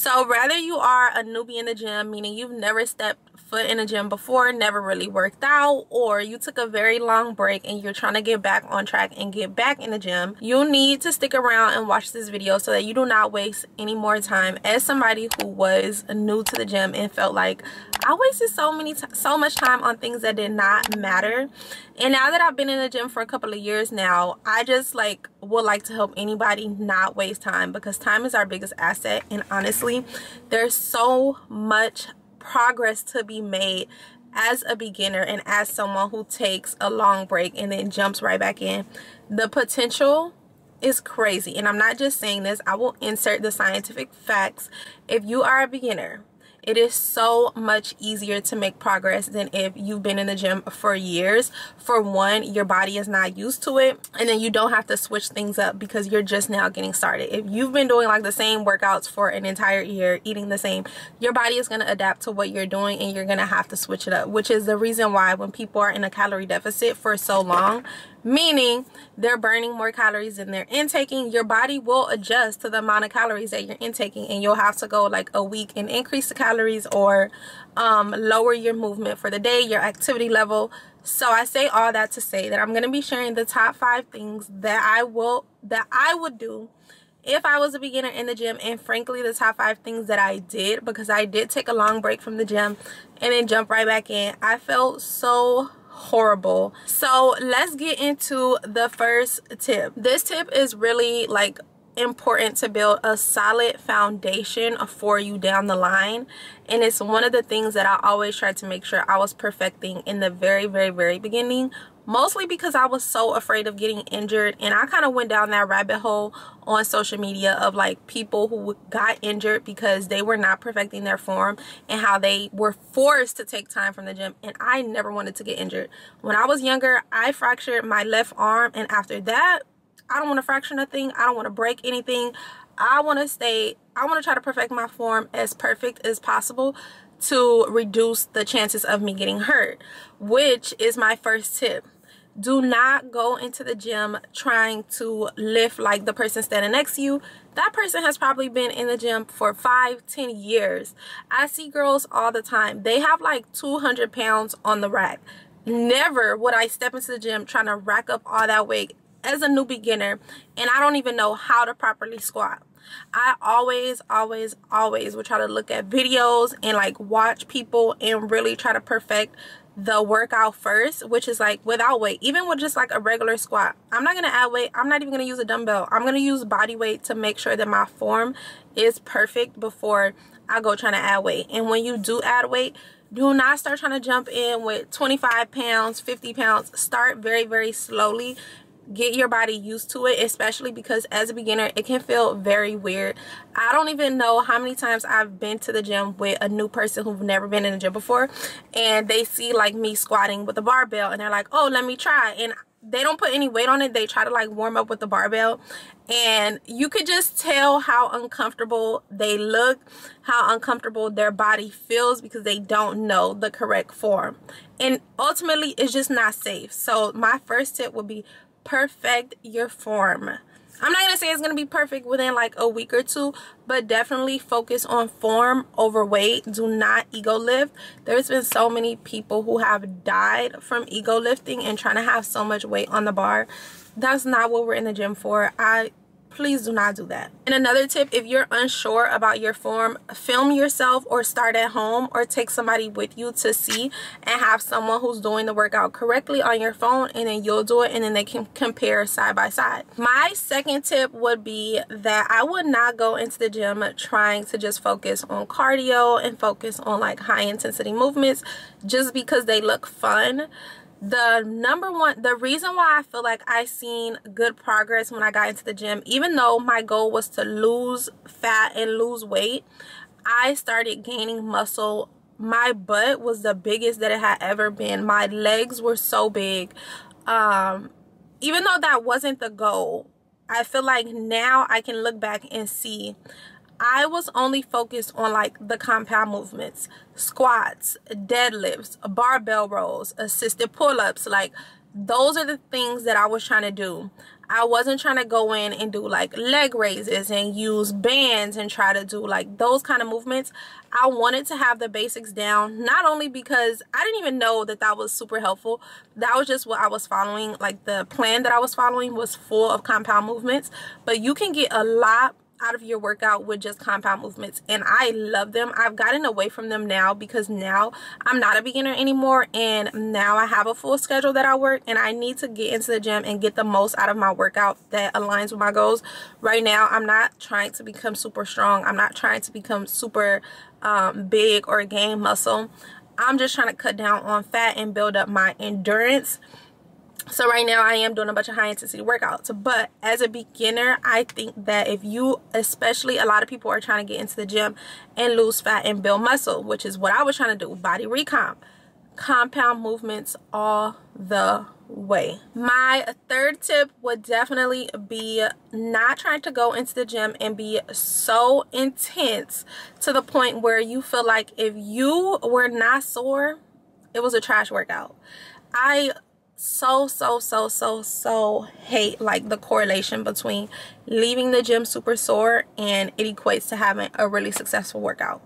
So whether you are a newbie in the gym, meaning you've never stepped foot in a gym before, never really worked out, or you took a very long break and you're trying to get back on track and get back in the gym, you need to stick around and watch this video so that you do not waste any more time. As somebody who was new to the gym and felt like I wasted so much time on things that did not matter, and now that I've been in the gym for a couple of years now, I just would like to help anybody not waste time, because time is our biggest asset. And honestly, there's so much progress to be made as a beginner and as someone who takes a long break and then jumps right back in. The potential is crazy, and I'm not just saying this. I will insert the scientific facts. If you are a beginner, it is so much easier to make progress than if you've been in the gym for years. For one, your body is not used to it, and then you don't have to switch things up because you're just now getting started. If you've been doing the same workouts for an entire year, eating the same, your body is going to adapt to what you're doing, and you're going to have to switch it up, which is the reason why when people are in a calorie deficit for so long, meaning they're burning more calories than they're intaking, your body will adjust to the amount of calories that you're intaking, and you'll have to go a week and increase the calories, or lower your movement for the day, your activity level. So I say all that to say that I'm going to be sharing the top 5 things that I would do if I was a beginner in the gym, and frankly the top 5 things that I did, because I did take a long break from the gym and then jump right back in. I felt so horrible. So let's get into the first tip. This tip is really important to build a solid foundation for you down the line, and it's one of the things that I always tried to make sure I was perfecting in the very beginning, mostly because I was so afraid of getting injured. And I kind of went down that rabbit hole on social media of people who got injured because they were not perfecting their form, and how they were forced to take time from the gym. And I never wanted to get injured. When I was younger, I fractured my left arm, and after that, I don't want to fracture nothing. I don't want to break anything. I want to try to perfect my form as perfect as possible to reduce the chances of me getting hurt, which is my first tip. Do not go into the gym trying to lift like the person standing next to you. That person has probably been in the gym for 5-10 years. I see girls all the time. They have 200 pounds on the rack. Never would I step into the gym trying to rack up all that weight as a new beginner, and I don't even know how to properly squat. I always would try to look at videos and watch people and really try to perfect the workout first, which is without weight. Even with just a regular squat, I'm not gonna add weight. I'm not even gonna use a dumbbell. I'm gonna use body weight to make sure that my form is perfect before I go trying to add weight. And when you do add weight, do not start trying to jump in with 25 pounds, 50 pounds. Start very slowly. Get your body used to it, especially because as a beginner it can feel very weird. I don't even know how many times I've been to the gym with a new person who've never been in the gym before, and they see me squatting with a barbell, and they're like, oh, let me try, and they don't put any weight on it. They try to warm up with the barbell, and you could just tell how uncomfortable they look, how uncomfortable their body feels, because they don't know the correct form, and ultimately it's just not safe. So my first tip would be perfect your form. I'm not gonna say it's gonna be perfect within a week or two, but definitely focus on form over weight. Do not ego lift. There's been so many people who have died from ego lifting and trying to have so much weight on the bar. That's not what we're in the gym for. Please do not do that. And another tip, if you're unsure about your form, film yourself or start at home, or take somebody with you to see, and have someone who's doing the workout correctly on your phone, and then you'll do it, and then they can compare side by side. My second tip would be that I would not go into the gym trying to just focus on cardio and focus on high intensity movements just because they look fun. The reason why I feel like I seen good progress when I got into the gym, even though my goal was to lose fat and lose weight, I started gaining muscle. My butt was the biggest that it had ever been. My legs were so big. Even though that wasn't the goal, I feel like now I can look back and see I was only focused on the compound movements, squats, deadlifts, barbell rolls, assisted pull-ups. Those are the things that I was trying to do. I wasn't trying to go in and do like leg raises and use bands and try to do like those kind of movements. I wanted to have the basics down, not only because I didn't even know that that was super helpful. That was just what I was following. Like the plan that I was following was full of compound movements, but you can get a lot out of your workout with just compound movements, and I love them. I've gotten away from them now because now I'm not a beginner anymore, and now I have a full schedule that I work, and I need to get into the gym and get the most out of my workout that aligns with my goals. Right now I'm not trying to become super strong. I'm not trying to become super big or gain muscle. I'm just trying to cut down on fat and build up my endurance. So right now I am doing a bunch of high intensity workouts, but as a beginner, I think that if you, especially a lot of people are trying to get into the gym and lose fat and build muscle, which is what I was trying to do, body recomp, compound movements all the way. My third tip would definitely be not trying to go into the gym and be so intense to the point where you feel like if you were not sore, it was a trash workout. I so hate like the correlation between leaving the gym super sore and it equates to having a really successful workout.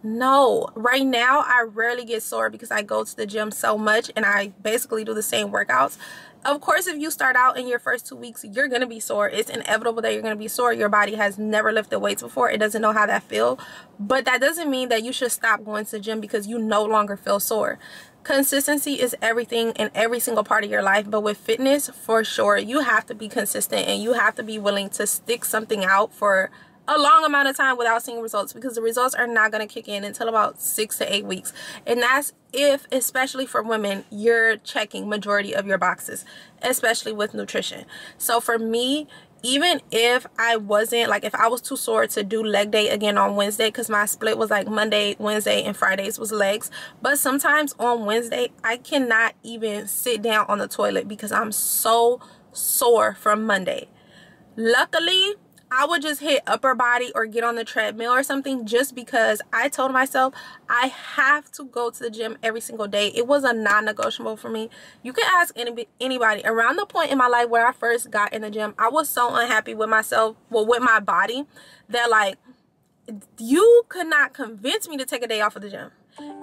No, right now I rarely get sore because I go to the gym so much and I basically do the same workouts. Of course, if you start out in your first 2 weeks, you're going to be sore. It's inevitable that you're going to be sore. Your body has never lifted weights before. It doesn't know how that feels. But that doesn't mean that you should stop going to the gym because you no longer feel sore. Consistency is everything in every single part of your life, but with fitness, for sure, you have to be consistent and you have to be willing to stick something out for a long amount of time without seeing results, because the results are not going to kick in until about 6 to 8 weeks. And that's if, especially for women, you're checking majority of your boxes, especially with nutrition. So for me, even if I wasn't, like if I was too sore to do leg day again on Wednesday, because my split was like Monday, Wednesday, and Fridays was legs. But sometimes on Wednesday, I cannot even sit down on the toilet because I'm so sore from Monday. Luckily, I would just hit upper body or get on the treadmill or something, just because I told myself I have to go to the gym every single day. It was a non-negotiable for me. You can ask anybody. Around the point in my life where I first got in the gym, I was so unhappy with myself, well, with my body, that like, you could not convince me to take a day off of the gym.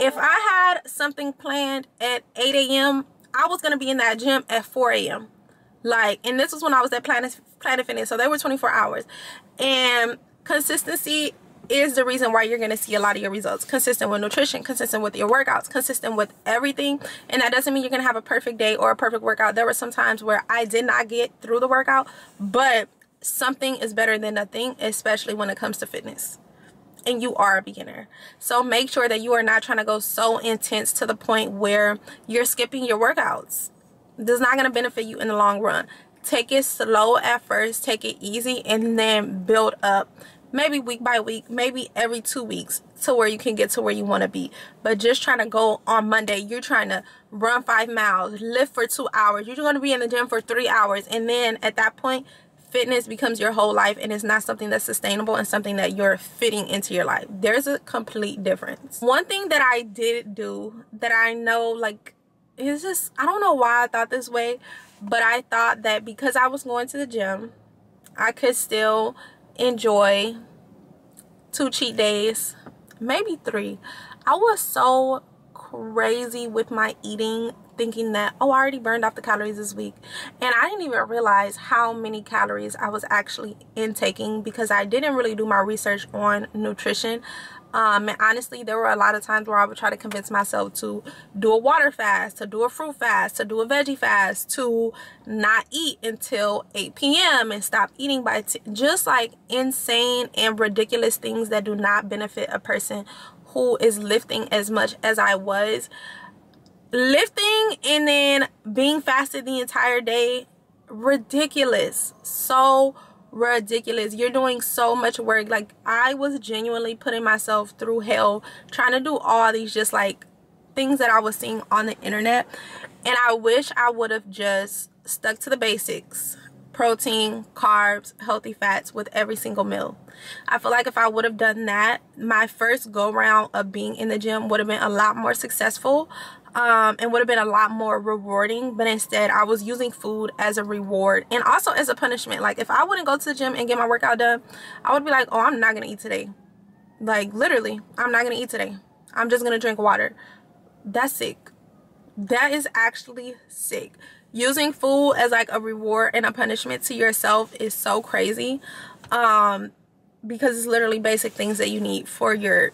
If I had something planned at 8 a.m., I was going to be in that gym at 4 a.m. Like, and this was when I was at Planet Fitness, so they were 24 hours. And consistency is the reason why you're going to see a lot of your results. Consistent with nutrition, consistent with your workouts, consistent with everything. And that doesn't mean you're going to have a perfect day or a perfect workout. There were some times where I did not get through the workout, but something is better than nothing, especially when it comes to fitness. And you are a beginner. So make sure that you are not trying to go so intense to the point where you're skipping your workouts. This is not going to benefit you in the long run. Take it slow at first, take it easy, and then build up, maybe week by week, maybe every 2 weeks, to where you can get to where you want to be. But just trying to go on Monday, you're trying to run 5 miles, lift for 2 hours, you're going to be in the gym for 3 hours, and then at that point, fitness becomes your whole life, and it's not something that's sustainable and something that you're fitting into your life. There's a complete difference. One thing that I did do that I know, like, it's just, I don't know why I thought this way, but I thought that because I was going to the gym, I could still enjoy 2 cheat days, maybe 3. I was so crazy with my eating, thinking that, oh, I already burned off the calories this week. And I didn't even realize how many calories I was actually intaking because I didn't really do my research on nutrition. And honestly, there were a lot of times where I would try to convince myself to do a water fast, to do a fruit fast, to do a veggie fast, to not eat until 8 p.m. and stop eating by just like insane and ridiculous things that do not benefit a person who is lifting as much as I was. Lifting and then being fasted the entire day, ridiculous. So ridiculous. You're doing so much work. Like, I was genuinely putting myself through hell trying to do all these just like things that I was seeing on the internet, and I wish I would have just stuck to the basics: protein, carbs, healthy fats with every single meal. I feel like if I would have done that, my first go round of being in the gym would have been a lot more successful. and would have been a lot more rewarding. But instead I was using food as a reward and also as a punishment. Like if I wouldn't go to the gym and get my workout done, I would be like, oh, I'm not gonna eat today. Like literally, I'm not gonna eat today. I'm just gonna drink water. That's sick. That is actually sick. Using food as like a reward and a punishment to yourself is so crazy, because it's literally basic things that you need for to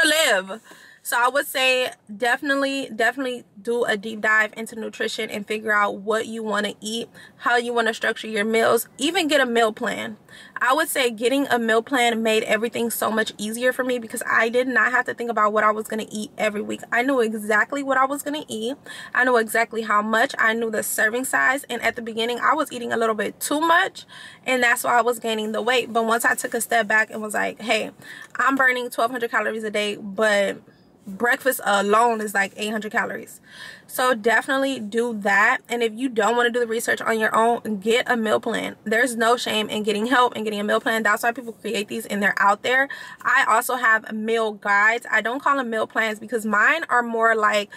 live. So I would say definitely do a deep dive into nutrition and figure out what you want to eat, how you want to structure your meals, even get a meal plan. I would say getting a meal plan made everything so much easier for me because I did not have to think about what I was going to eat every week. I knew exactly what I was going to eat. I knew exactly how much. I knew the serving size, and at the beginning I was eating a little bit too much, and that's why I was gaining the weight. But once I took a step back and was like, hey, I'm burning 1,200 calories a day, but breakfast alone is like 800 calories. So definitely do that. And if you don't want to do the research on your own, get a meal plan. There's no shame in getting help and getting a meal plan. That's why people create these and they're out there. I also have meal guides. I don't call them meal plans because mine are more like,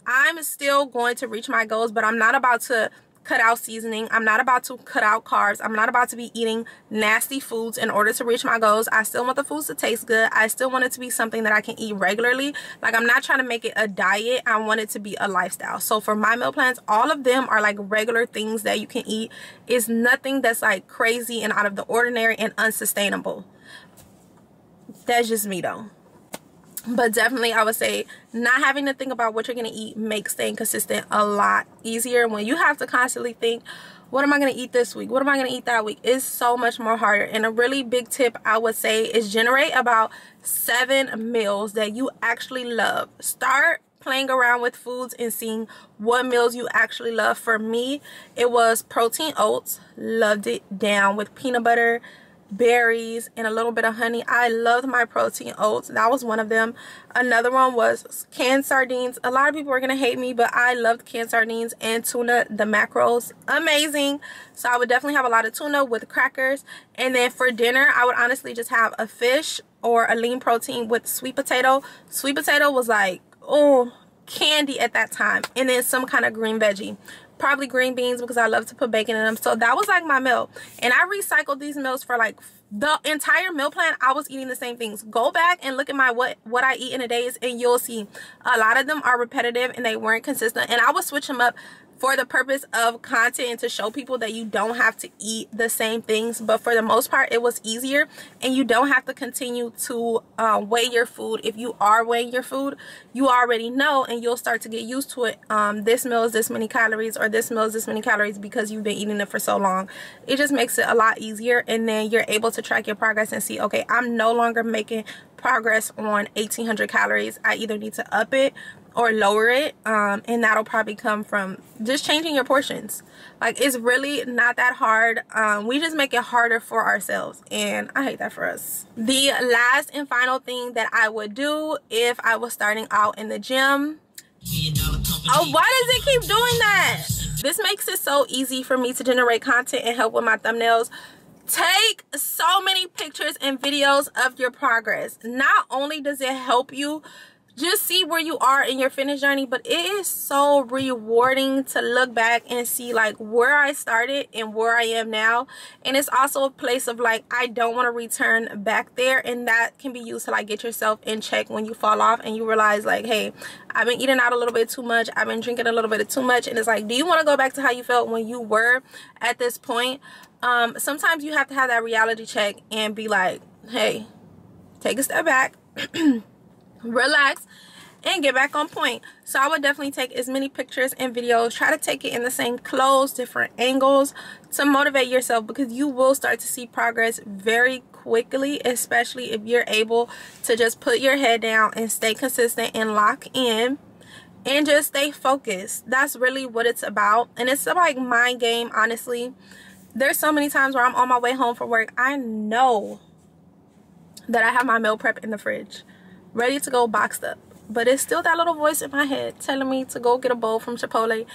I'm still going to reach my goals, but I'm not about to cut out seasoning. I'm not about to cut out carbs. I'm not about to be eating nasty foods in order to reach my goals. I still want the foods to taste good. I still want it to be something that I can eat regularly. Like, I'm not trying to make it a diet. I want it to be a lifestyle. So for my meal plans, all of them are like regular things that you can eat. It's nothing that's like crazy and out of the ordinary and unsustainable. That's just me though. But definitely I would say not having to think about what you're going to eat makes staying consistent a lot easier. When you have to constantly think, what am I going to eat this week? What am I going to eat that week? It's so much more harder. And a really big tip I would say is generate about 7 meals that you actually love. Start playing around with foods and seeing what meals you actually love. For me, it was protein oats. Loved it down with peanut butter, berries, and a little bit of honey. I loved my protein oats. That was one of them. Another one was canned sardines. A lot of people are gonna hate me, but I loved canned sardines and tuna. The macros, amazing. So I would definitely have a lot of tuna with crackers. And then for dinner, I would honestly just have a fish or a lean protein with sweet potato. Sweet potato was like, oh, candy at that time. And then some kind of green veggie. Probably green beans because I love to put bacon in them. So that was like my meal. And I recycled these meals for like the entire meal plan. I was eating the same things. Go back and look at my what I eat in a days, and you'll see a lot of them are repetitive and they weren't consistent. And I would switch them up for the purpose of content and to show people that you don't have to eat the same things. But for the most part, it was easier, and you don't have to continue to weigh your food. If you are weighing your food, you already know, and you'll start to get used to it. This meal is this many calories, or this meal is this many calories, because you've been eating it for so long. It just makes it a lot easier, and then you're able to track your progress and see, okay, I'm no longer making progress on 1,800 calories. I either need to up it or lower it, and that'll probably come from just changing your portions. Like, it's really not that hard. We just make it harder for ourselves, and I hate that for us. The last and final thing that I would do if I was starting out in the gym, oh, why does it keep doing that? This makes it so easy for me to generate content and help with my thumbnails. Take so many pictures and videos of your progress. Not only does it help you just see where you are in your fitness journey, but it is so rewarding to look back and see like where I started and where I am now. And it's also a place of like, I don't want to return back there, and that can be used to like get yourself in check when you fall off and you realize like, hey, I've been eating out a little bit too much, I've been drinking a little bit too much. And it's like, do you want to go back to how you felt when you were at this point? Sometimes you have to have that reality check and be like, hey, take a step back, relax, and get back on point. So I would definitely take as many pictures and videos. Try to take it in the same clothes, different angles, to motivate yourself, because you will start to see progress very quickly, especially if you're able to just put your head down and stay consistent and lock in and just stay focused. That's really what it's about. And it's like mind game, honestly. There's so many times where I'm on my way home from work, I know that I have my meal prep in the fridge, ready to go, boxed up, but it's still that little voice in my head telling me to go get a bowl from Chipotle.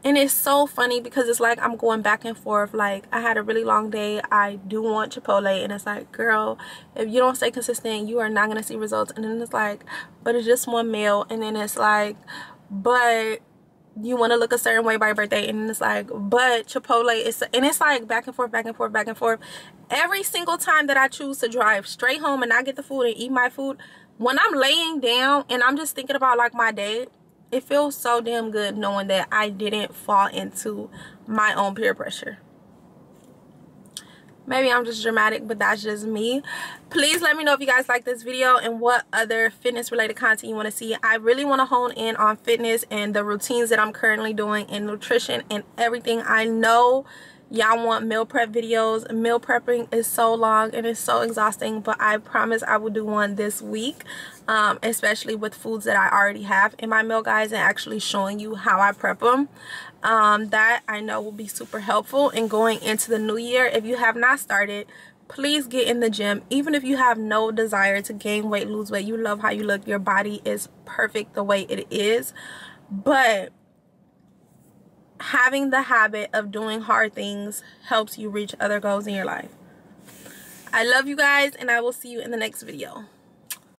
And it's so funny because it's like I'm going back and forth. Like, I had a really long day, I do want Chipotle, and it's like, girl, if you don't stay consistent, you are not going to see results. And then it's like, but it's just one meal. And then it's like, but you want to look a certain way by your birthday, and it's like, but Chipotle is, and it's like back and forth, back and forth, back and forth. Every single time that I choose to drive straight home and not get the food and eat my food, when I'm laying down and I'm just thinking about like my day, it feels so damn good knowing that I didn't fall into my own peer pressure. Maybe I'm just dramatic, but that's just me. Please let me know if you guys like this video and what other fitness related content you want to see. I really want to hone in on fitness and the routines that I'm currently doing and nutrition and everything. I know y'all want meal prep videos. Meal prepping is so long and it's so exhausting, but I promise I will do one this week, especially with foods that I already have in my meal guides and actually showing you how I prep them. That I know will be super helpful in going into the new year. If you have not started, please get in the gym. Even if you have no desire to gain weight, lose weight, you love how you look, your body is perfect the way it is, but having the habit of doing hard things helps you reach other goals in your life. I love you guys, and I will see you in the next video.